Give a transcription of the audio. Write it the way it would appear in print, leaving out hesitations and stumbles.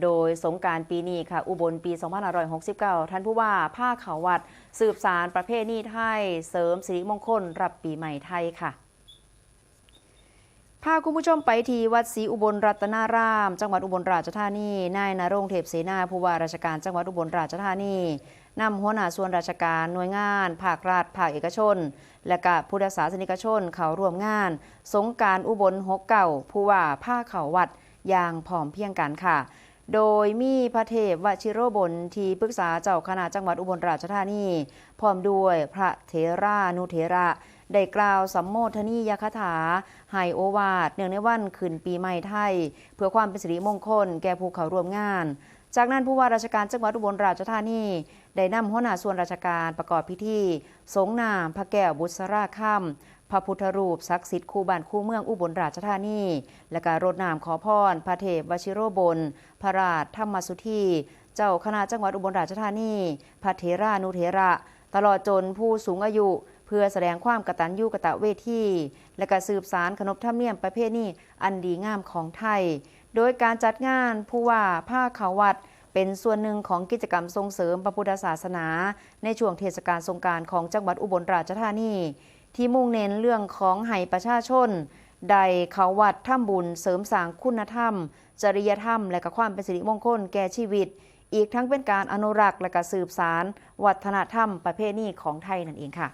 โดยสงกรานต์ปีนี้ค่ะอุบลปี 2569 ท่านผู้ว่าผ้าขาววัดสืบสารประเพณีไทยเสริมสิริมงคลรับปีใหม่ไทยค่ะพาคุณผู้ชมไปที่วัดศรีอุบลรัตนารามจังหวัดอุบลราชธานีนายณรงค์เทพเสนาผู้ว่าราชการจังหวัดอุบลราชธานีนำหัวหน้าส่วนราชการหน่วยงานภาครัฐภาคเอกชนและก็พุทธศาสนิกชนเข้าร่วมงานสงกรานต์อุบล69ผู้ว่าผ้าขาววัดอย่างพร้อมเพรียงกันค่ะโดยมีพระเทพวชิโรบลที่ปรึกษาเจ้าคณะจังหวัดอุบลราชธานีพร้อมด้วยพระเถรานุเถระได้กล่าวสัมโมทนียคถาให้โอวาทเนื่องในวันขึ้นปีใหม่ไทยเพื่อความเป็นสิริมงคลแก่ผู้เข้าร่วมงานจากนั้นผู้ว่าราชการจังหวัดอุบลราชธานีได้นำหัวหน้าส่วนราชการประกอบพิธีสงนามพระแก้วบุษราค่ำพระพุทธรูปศักดิ์สิทธิ์คู่บ้านคู่เมืองอุบลราชธานีและการรดน้ำขอพรพระเทพวชิโรบลพระราชธรรมสุธีเจ้าคณะจังหวัดอุบลราชธานีพระเถรานุเถระตลอดจนผู้สูงอายุเพื่อแสดงความกตัญญูกตเวทีและการสืบสานขนบธรรมเนียมประเพณีอันดีงามของไทยโดยการจัดงานผู้ว่าผ้าขาววัดเป็นส่วนหนึ่งของกิจกรรมส่งเสริมพระพุทธศาสนาในช่วงเทศกาลสงกรานต์ของจังหวัดอุบลราชธานีที่มุ่งเน้นเรื่องของให้ประชาชนได้เข้าวัดทำบุญเสริมสร้างคุณธรรมจริยธรรมและความเป็นสิริมงคลแก่ชีวิตอีกทั้งเป็นการอนุรักษ์และสืบสานวัฒนธรรมประเพณีของไทยนั่นเองค่ะ